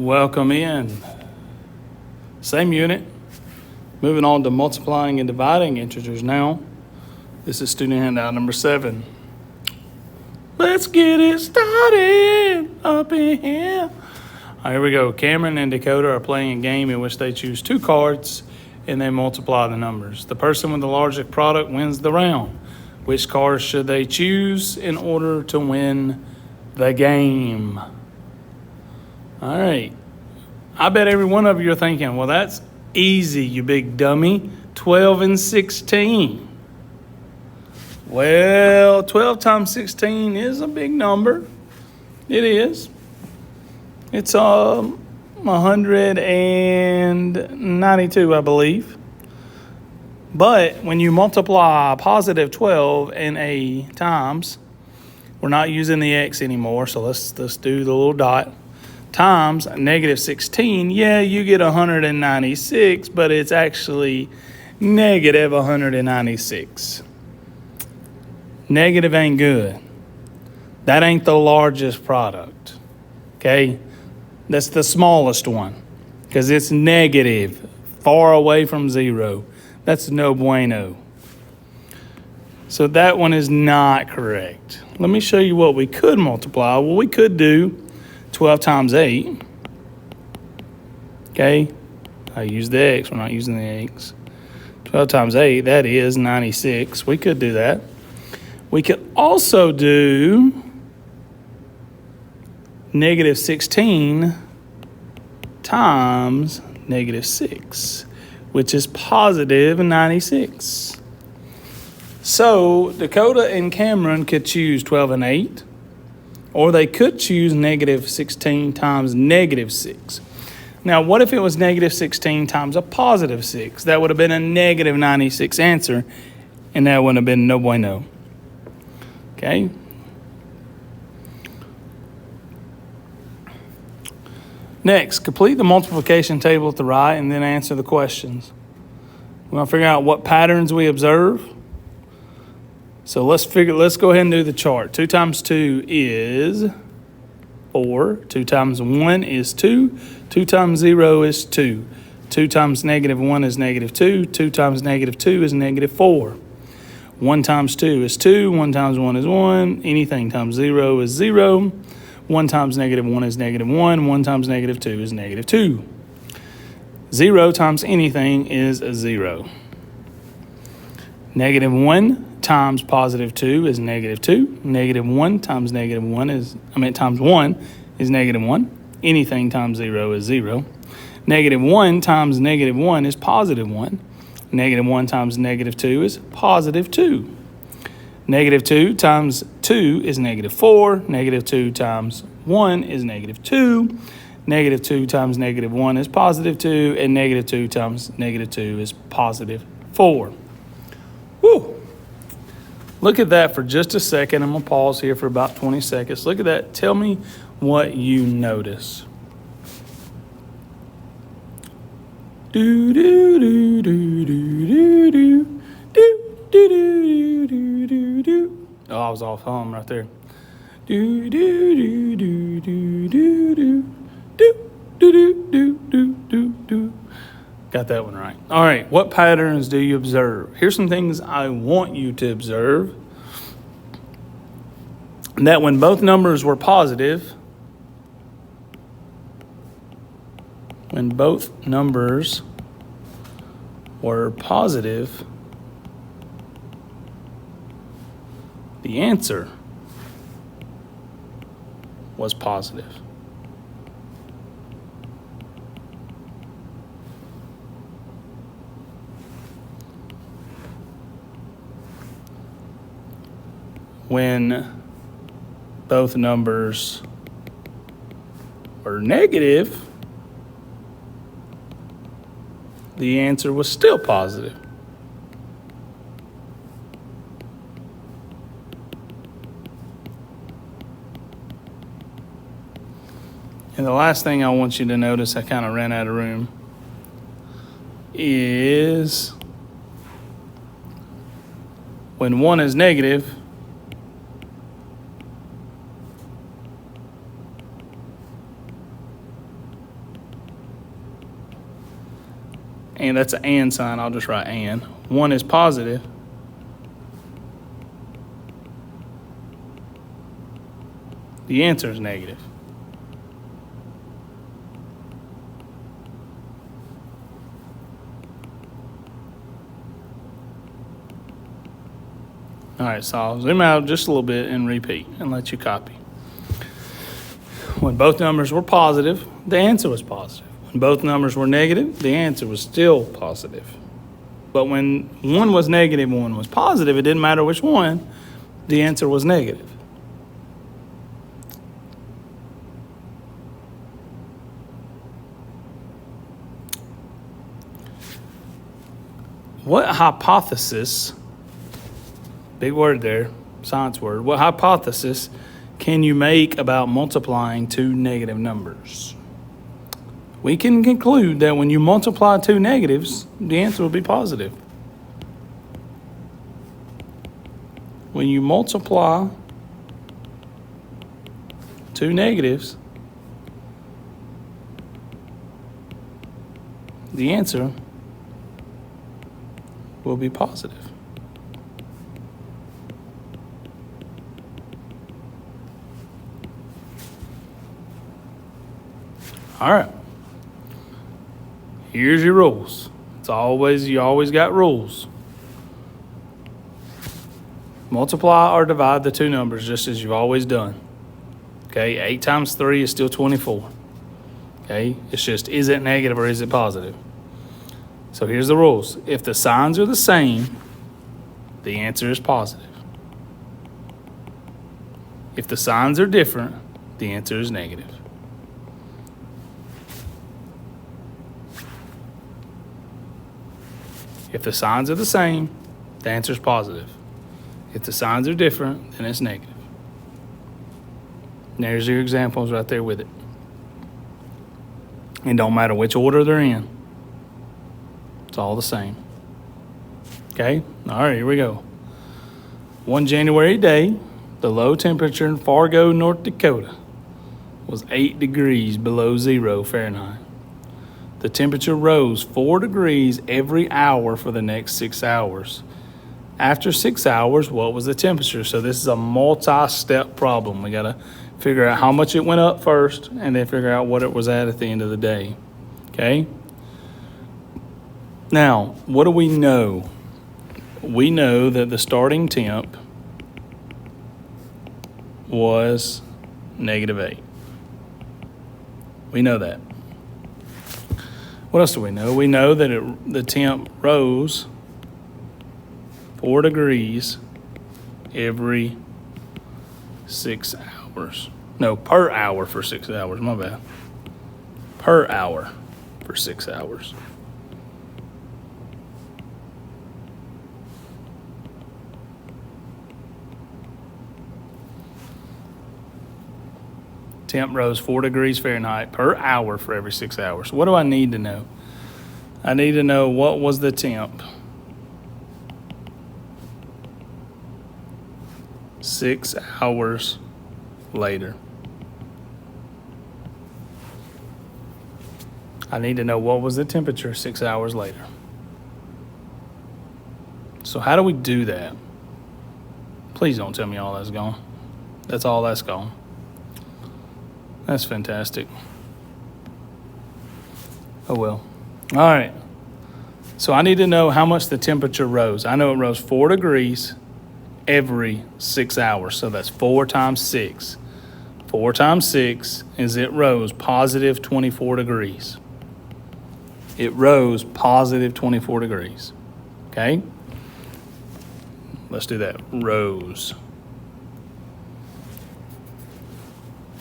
Welcome in. Same unit. Moving on to multiplying and dividing integers now. This is student handout number 7. Let's get it started up in here. All right, here we go. Cameron and Dakota are playing a game in which they choose 2 cards and they multiply the numbers. The person with the largest product wins the round. Which cards should they choose in order to win the game? All right. I bet every one of you are thinking, well, that's easy, you big dummy. 12 and 16. Well, 12 times 16 is a big number. It is. It's 192, I believe. But when you multiply positive 12 and a times, we're not using the x anymore, so let's do the little dot. Times negative 16, yeah, you get 196, but it's actually negative 196. Negative ain't good. That ain't the largest product, okay? That's the smallest one because it's negative, far away from 0. That's no bueno. So that one is not correct. Let me show you what we could multiply. Well, we could do 12 times 8. Okay? I use the x. We're not using the x. 12 times 8, that is 96. We could do that. We could also do negative 16 times negative 6, which is positive 96. So Dakota and Cameron could choose 12 and 8, or they could choose negative 16 times negative 6. Now, what if it was negative 16 times a positive 6? That would have been a negative 96 answer, and that would have been no bueno. Okay? Next, complete the multiplication table at the right and then answer the questions. We're going to figure out what patterns we observe. So let's go ahead and do the chart. 2 times 2 is 4. 2 times 1 is 2. 2 times 0 is 2. 2 times negative 1 is negative 2. 2 times negative 2 is negative 4. 1 times 2 is 2. 1 times 1 is 1. Anything times 0 is 0. 1 times negative 1 is negative 1. 1 times negative 2 is negative 2. 0 times anything is a 0. Negative 1 times positive 2 is negative 2. Negative 1 times negative 1 times 1 is negative 1. Anything times 0 is 0. Negative 1 times negative 1 is positive 1. Negative 1 times negative 2 is positive 2. Negative 2 times 2 is negative 4. Negative 2 times 1 is negative 2. Negative 2 times negative 1 is positive 2. And negative 2 times negative 2 is positive 4. Whew. Look at that for just a second. I'm going to pause here for about 20 seconds. Look at that. Tell me what you notice. Do do do do do do do do do do do do. Oh, I was off home right there. Do do do do do do do do do do do do do. Got that one right. All right, what patterns do you observe? Here's some things I want you to observe. That when both numbers were positive, the answer was positive. When both numbers were negative, the answer was still positive. And the last thing I want you to notice, I kind of ran out of room, is when 1 is negative, and that's an and sign, I'll just write and. 1 is positive. The answer is negative. All right, so I'll zoom out just a little bit and repeat and let you copy. When both numbers were positive, the answer was positive. When both numbers were negative, the answer was still positive. But when one was negative, one was positive, it didn't matter which one, the answer was negative. What hypothesis, big word there, science word, what hypothesis can you make about multiplying two negative numbers? We can conclude that when you multiply two negatives, the answer will be positive. When you multiply two negatives, the answer will be positive. All right. Here's your rules. You always got rules. Multiply or divide the two numbers just as you've always done. Okay, 8 times 3 is still 24. Okay, it's just, is it negative or is it positive? So here's the rules. If the signs are the same, the answer is positive. If the signs are different, the answer is negative. If the signs are the same, the answer is positive. If the signs are different, then it's negative. And there's your examples right there with it. It don't matter which order they're in. It's all the same. Okay? All right, here we go. One January day, the low temperature in Fargo, North Dakota was 8 degrees below 0 Fahrenheit. The temperature rose 4 degrees every hour for the next 6 hours. After 6 hours, what was the temperature? So this is a multi-step problem. We got to figure out how much it went up first and then figure out what it was at the end of the day. Okay? Now, what do we know? We know that the starting temp was -8. We know that. What else do we know? We know that the temp rose 4 degrees every 6 hours. No, per hour for 6 hours. My bad. Per hour for 6 hours. Temp rose 4 degrees Fahrenheit per hour for every 6 hours. What do I need to know? I need to know what was the temp 6 hours later. I need to know what was the temperature 6 hours later. So how do we do that? Please don't tell me all that's gone. That's all that's gone. That's fantastic. Oh well. All right. So I need to know how much the temperature rose. I know it rose 4 degrees every 6 hours. So that's 4 times 6. 4 times 6 is it rose positive 24 degrees. It rose positive 24 degrees. Okay? Let's do that. Rose.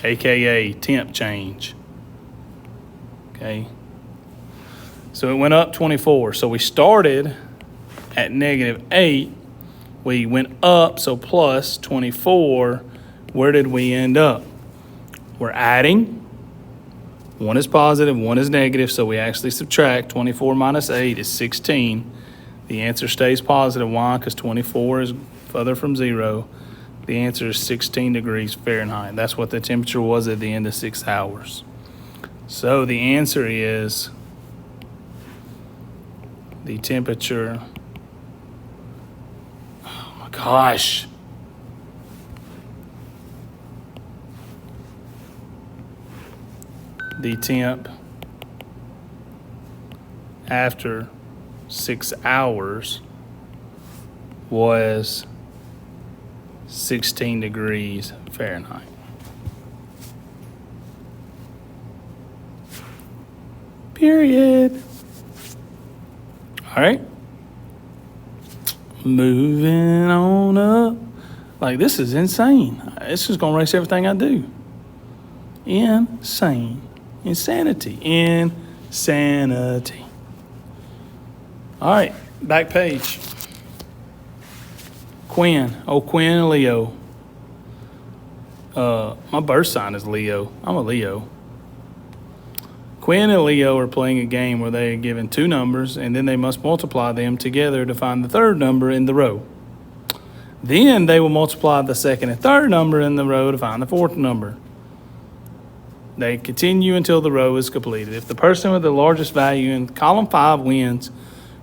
AKA temp change. Okay. So it went up 24. So we started at -8. We went up, so plus 24. Where did we end up? We're adding. 1 is positive, 1 is negative, so we actually subtract. 24 minus 8 is 16. The answer stays positive. Why? Because 24 is further from 0. The answer is 16 degrees Fahrenheit. That's what the temperature was at the end of 6 hours. So the answer is the temperature, oh my gosh, the temp after 6 hours was 16 degrees Fahrenheit. Period. All right. Moving on up. Like, this is insane. It's just going to erase everything I do. Insane. Insanity. Insanity. All right. Back page. Quinn. Oh, Quinn and Leo. My birth sign is Leo. I'm a Leo. Quinn and Leo are playing a game where they are given two numbers, and then they must multiply them together to find the third number in the row. Then they will multiply the second and third number in the row to find the fourth number. They continue until the row is completed. If the person with the largest value in column 5 wins,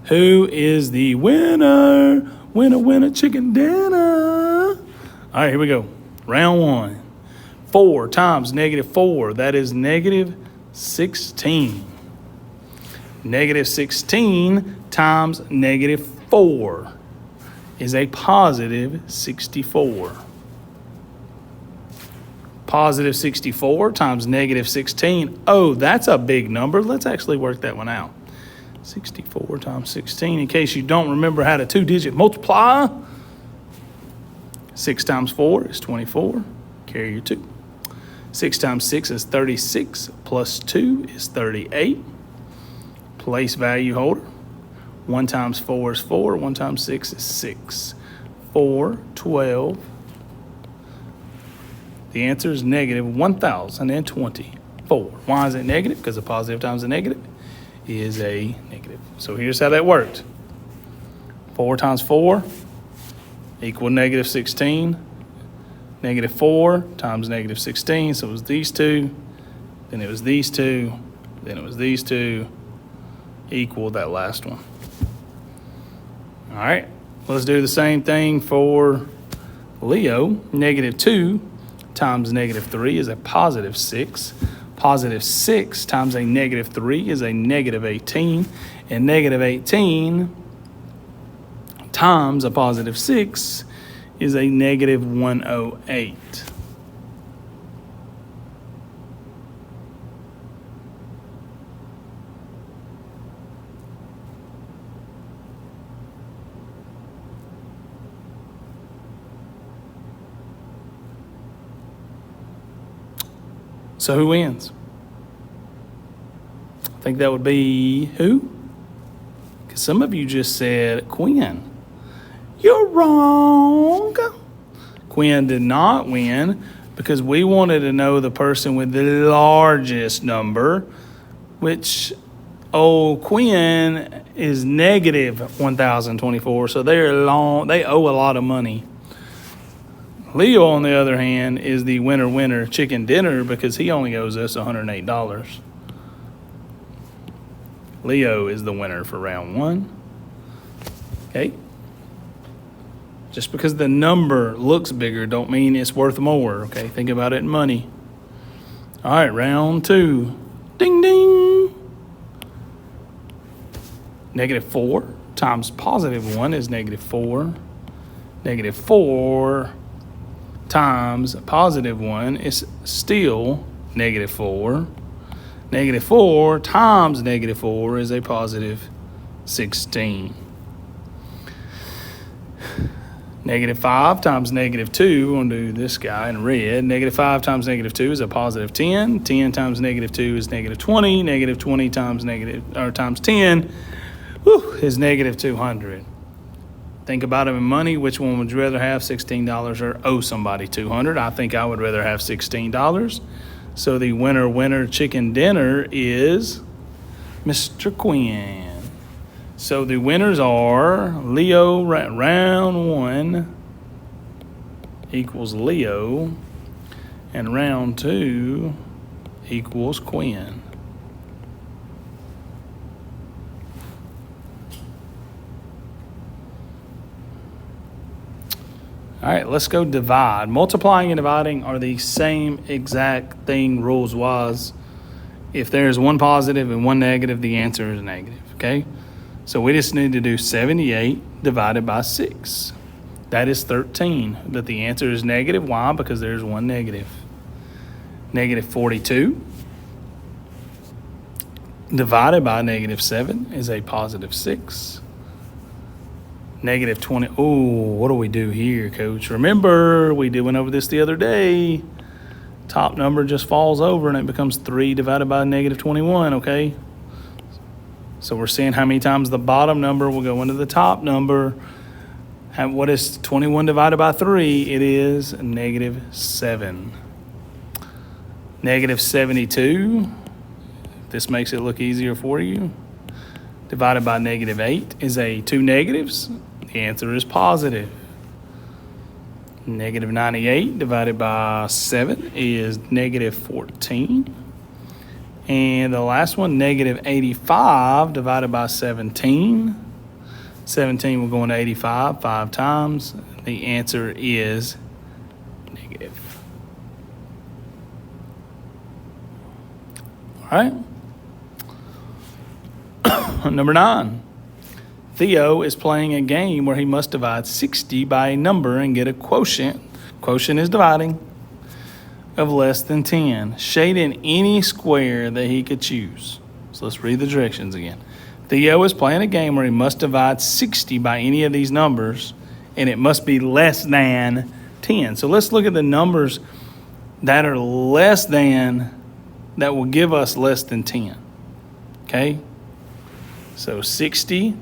who is the winner? Winner, winner, chicken dinner. All right, here we go. Round 1. 4 times negative 4, that is negative 16. Negative 16 times negative 4 is a positive 64. Positive 64 times negative 16. Oh, that's a big number. Let's actually work that one out. 64 times 16. In case you don't remember how to 2-digit multiply, 6 times 4 is 24. Carry your 2. 6 times 6 is 36, plus 2 is 38. Place value holder. 1 times 4 is 4, 1 times 6 is 6. 4, 12. The answer is negative 1,024. Why is it negative? Because a positive times a negative is a negative. So here's how that worked. 4 times 4 equal negative 16. Negative 4 times negative 16, so it was these two, then it was these two, then it was these two, equal that last one. All right, let's do the same thing for Leo. Negative 2 times negative 3 is a positive 6. Positive 6 times a negative 3 is a negative 18. And negative 18 times a positive 6 is a negative 108. So who wins? I think that would be who? Because some of you just said Quinn. You're wrong. Quinn did not win because we wanted to know the person with the largest number, which Quinn is negative 1,024, so they owe a lot of money. Leo, on the other hand, is the winner chicken dinner because he only owes us $108. Leo is the winner for round 1. Okay. Just because the number looks bigger don't mean it's worth more, okay? Think about it in money. All right, round 2. Ding, ding. Negative 4 times positive 1 is negative 4. Negative 4 times positive 1 is still negative 4. Negative 4 times negative 4 is a positive 16. Negative 5 times negative 2, we're going to do this guy in red. Negative 5 times negative 2 is a positive 10. 10 times negative 2 is negative 20. Negative 20 times times 10 is negative 200. Think about it in money. Which one would you rather have, $16 or owe somebody $200? I think I would rather have $16. So the winner chicken dinner is Mr. Quinn. So the winners are Leo, round 1 equals Leo, and round 2 equals Quinn. All right, let's go divide. Multiplying and dividing are the same exact thing rules-wise. If there's one positive and one negative, the answer is negative, okay? So we just need to do 78 divided by 6. That is 13. But the answer is negative. Why? Because there's one negative. Negative 42 divided by negative 7 is a positive 6. Negative 20. Oh, what do we do here, Coach? Remember, we went over this the other day. Top number just falls over and it becomes 3 divided by negative 21, okay? So we're seeing how many times the bottom number will go into the top number. And what is 21 divided by 3? It is negative 7. Negative 72. This makes it look easier for you. Divided by negative 8 is a 2 negatives. The answer is positive. Negative 98 divided by 7 is negative 14. And the last one, negative 85 divided by 17. 17 will go into 85 5 times. The answer is negative. All right. Number 9. Theo is playing a game where he must divide 60 by a number and get a quotient. Quotient is dividing of less than 10. Shade in any square that he could choose. So let's read the directions again. Theo is playing a game where he must divide 60 by any of these numbers, and it must be less than 10. So let's look at the numbers that are less than, that will give us less than 10. Okay? So 60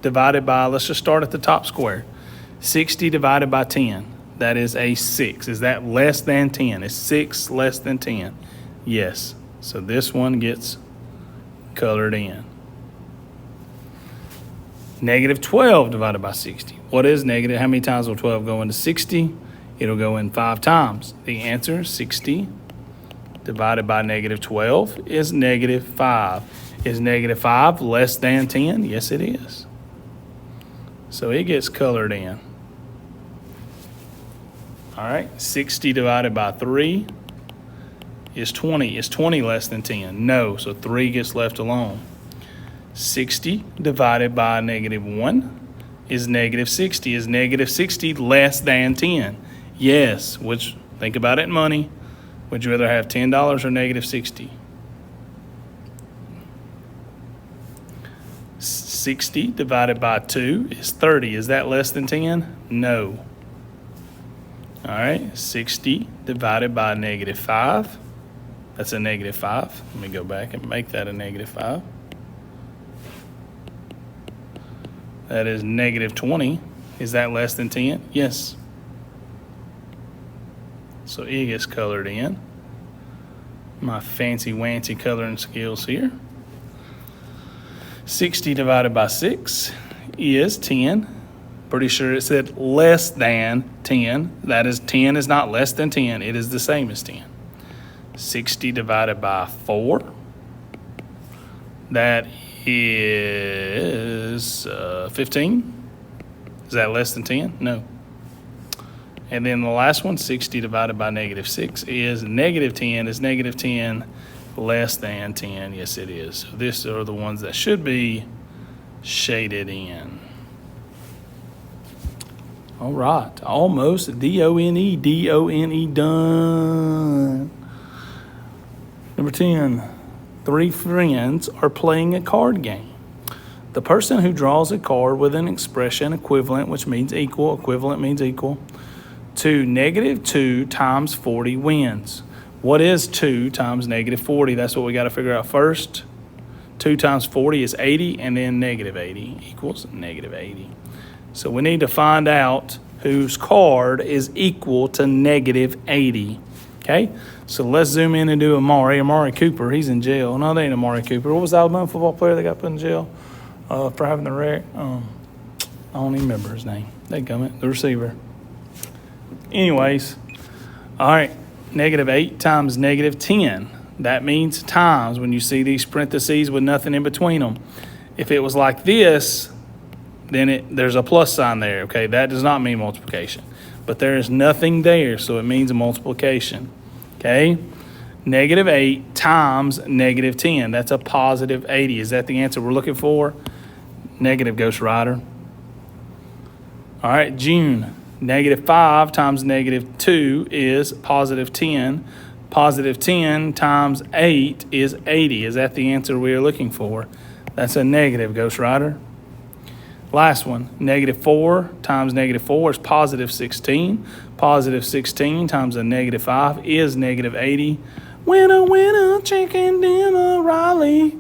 divided by, let's just start at the top square. 60 divided by 10, that is a 6. Is that less than 10? Is 6 less than 10? Yes. So this one gets colored in. Negative 12 divided by 60. What is negative? How many times will 12 go into 60? It'll go in 5 times. The answer, 60 divided by negative 12 is negative 5. Is negative 5 less than 10? Yes, it is. So it gets colored in. All right, 60 divided by 3 is 20. Is 20 less than 10? No, so 3 gets left alone. 60 divided by negative 1 is negative 60. Is negative 60 less than 10? Yes, which, think about it in money. Would you rather have $10 or negative 60? 60 divided by 2 is 30. Is that less than 10? No. All right, 60 divided by negative 5. That's a negative 5. Let me go back and make that a negative 5. That is negative 20. Is that less than 10? Yes. So it gets colored in. My fancy-wancy coloring skills here. 60 divided by 6 is 10. Pretty sure it said less than 10. That is, 10 is not less than 10. It is the same as 10. 60 divided by 4. That is 15. Is that less than 10? No. And then the last one, 60 divided by negative 6 is negative 10. Is negative 10 less than 10? Yes, it is. So these are the ones that should be shaded in. All right, almost D-O-N-E, D-O-N-E, done. Number 10, 3 friends are playing a card game. The person who draws a card with an expression equivalent, which means equal, equivalent means equal, to negative 2 times 40 wins. What is 2 times negative 40? That's what we got to figure out first. 2 times 40 is 80, and then negative 80 equals negative 80. So we need to find out whose card is equal to negative 80. Okay? So let's zoom in and do Amari Cooper. He's in jail. No, that ain't Amari Cooper. What was the Alabama football player that got put in jail for having the wreck? I don't even remember his name. The receiver. Anyways, all right, negative 8 times negative 10. That means times when you see these parentheses with nothing in between them. If it was like this, then there's a plus sign there, okay? That does not mean multiplication. but there is nothing there, so it means a multiplication. Okay? Negative 8 times negative 10. That's a positive 80. Is that the answer we're looking for? Negative, Ghost Rider. All right, June. Negative 5 times negative 2 is positive 10. Positive 10 times 8 is 80. Is that the answer we are looking for? That's a negative, Ghost Rider. Last one, negative 4 times negative 4 is positive 16. Positive 16 times a negative 5 is negative 80. Winner, winner, chicken dinner, Riley.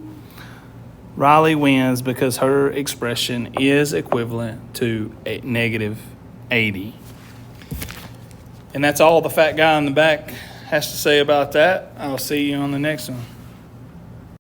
Riley wins because her expression is equivalent to a negative 80. And that's all the fat guy in the back has to say about that. I'll see you on the next one.